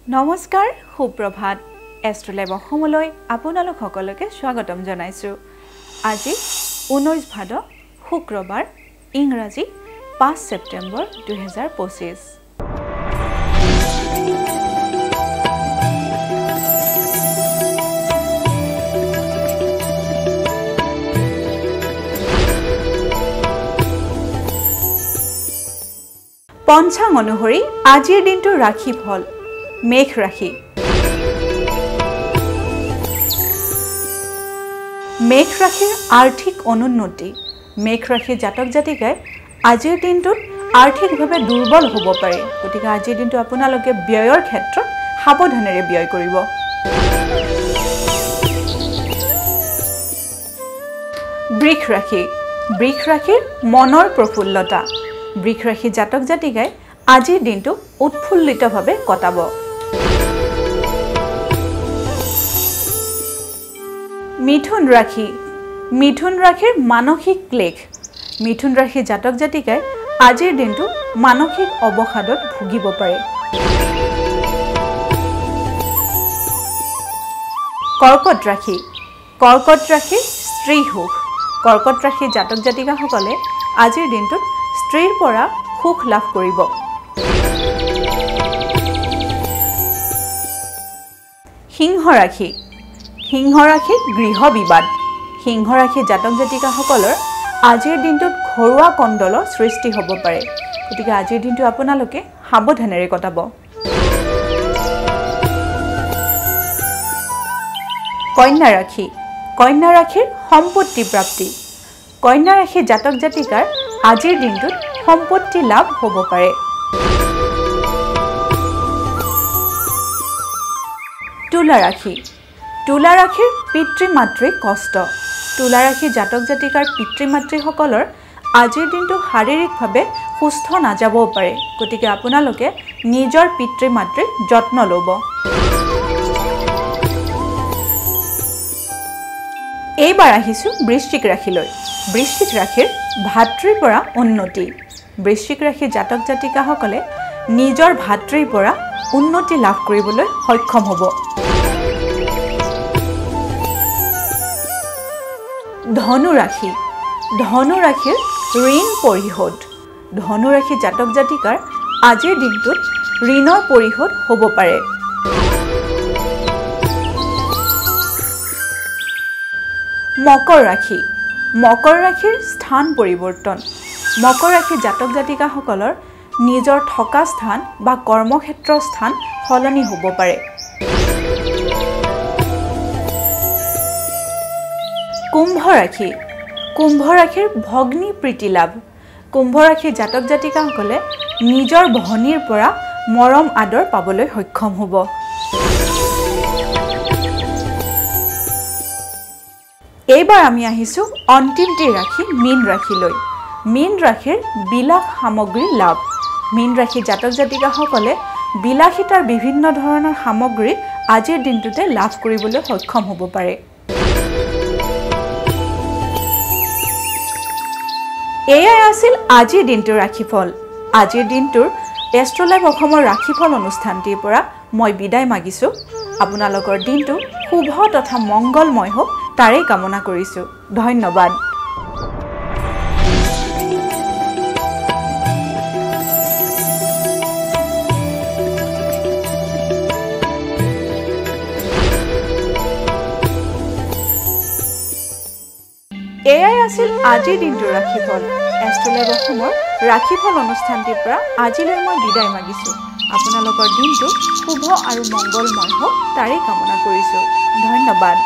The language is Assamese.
নমস্কাৰ সুপ্ৰভাত এষ্ট্ৰলাইভ অসমলৈ আপোনালোক সকলোকে স্বাগতম জনাইছো আজি 19 ভাদ শুক্ৰবাৰ ইংৰাজী 5 ছেপ্টেম্বৰ 2025 পঞ্চাং অনুসৰি আজিৰ দিনটো ৰাখি ফল মেঘ ৰাখি মেঘ ৰাখিৰ আৰ্থিক অনুন্নতি মেঘ ৰাখি জাতক জাতিকাই আজিৰ দিনটোত আৰ্থিকভাৱে দুৰ্বল হ'ব পাৰে গতিকে আজিৰ দিনটো আপোনালোকে ব্যয়ৰ ক্ষেত্ৰত সাৱধানেৰে ব্যয় কৰিব বৃষ ৰাখিৰ মনৰ প্ৰফুল্লতা বৃষ ৰাখি জাতক জাতিকাই আজিৰ দিনটো উৎফুল্লিতভাৱে কটাব মিথুন ৰাখিৰ মানসিক ক্লেশ মিথুন ৰাখি জাতক জাতিকাই আজিৰ দিনটো মানসিক অৱসাদত ভুগিব পাৰে কৰ্কট ৰাখিৰ স্ত্ৰী সুখ কৰ্কট ৰাখি জাতক জাতিকাসকলে আজিৰ দিনটোত স্ত্ৰীৰ পৰা সুখ লাভ কৰিব সিংহ ৰাখিৰ গৃহ বিবাদ সিংহ ৰাখি জাতক জাতিকাসকলৰ আজিৰ দিনটোত ঘৰুৱা কণ্ডলৰ সৃষ্টি হ'ব পাৰে গতিকে আজিৰ দিনটো আপোনালোকে সাৱধানেৰে কটাব কন্যা ৰাখিৰ সম্পত্তি প্ৰাপ্তি কন্যা ৰাখি জাতক জাতিকাৰ আজিৰ দিনটোত সম্পত্তি লাভ হ'ব পাৰে তুলা ৰাখিৰ পিতৃ-মাতৃ কষ্ট তুলা ৰাখি জাতক জাতিকাৰ পিতৃ-মাতৃসকলৰ আজিৰ দিনটো শাৰীৰিকভাৱে সুস্থ নাযাবও পাৰে গতিকে আপোনালোকে নিজৰ পিতৃ-মাতৃৰ যত্ন ল'ব এইবাৰ আহিছোঁ বৃশ্চিক ৰাখিলৈ বৃশ্চিক ৰাখিৰ ভাতৃৰ পৰা উন্নতি বৃশ্চিক ৰাখি জাতক জাতিকাসকলে নিজৰ ভাতৃৰ পৰা উন্নতি লাভ কৰিবলৈ সক্ষম হ'ব ধনু ৰাখিৰ ঋণ পৰিশোধ ধনু ৰাখি জাতক জাতিকাৰ আজিৰ দিনটোত ঋণৰ পৰিশোধ হ'ব পাৰে মকৰ ৰাখিৰ স্থান পৰিৱৰ্তন মকৰ ৰাখি জাতক জাতিকাসকলৰ নিজৰ থকা স্থান বা কৰ্মক্ষেত্ৰৰ স্থান সলনি হ'ব পাৰে কুম্ভ ৰাখিৰ ভগ্নী প্ৰীতি লাভ কুম্ভ ৰাখি জাতক জাতিকাসকলে নিজৰ ভনীৰ পৰা মৰম আদৰ পাবলৈ সক্ষম হ'ব এইবাৰ আমি আহিছোঁ অন্তিমটি ৰাখি মীন ৰাখিলৈ মীন ৰাখিৰ বিলাস সামগ্ৰী লাভ মীন ৰাখি জাতক জাতিকাসকলে বিলাসিতাৰ বিভিন্ন ধৰণৰ সামগ্ৰী আজিৰ দিনটোতে লাভ কৰিবলৈ সক্ষম হ'ব পাৰে এয়াই আছিল আজিৰ দিনটোৰ ৰাশিফল আজিৰ দিনটোৰ এষ্ট্ৰলাইভ অসমৰ ৰাশিফল অনুষ্ঠানটিৰ পৰা মই বিদায় মাগিছোঁ আপোনালোকৰ দিনটো শুভ তথা মংগলময় হওক তাৰে কামনা কৰিছোঁ ধন্যবাদ এয়াই আছিল আজিৰ দিনটোৰ ৰাশিফল এষ্ট্ৰলাইভ অসমৰ ৰাশিফল অনুষ্ঠানটিৰ পৰা আজিলৈ মই বিদায় মাগিছোঁ আপোনালোকৰ দিনটো শুভ আৰু মংগলময় হওক তাৰে কামনা কৰিছোঁ ধন্যবাদ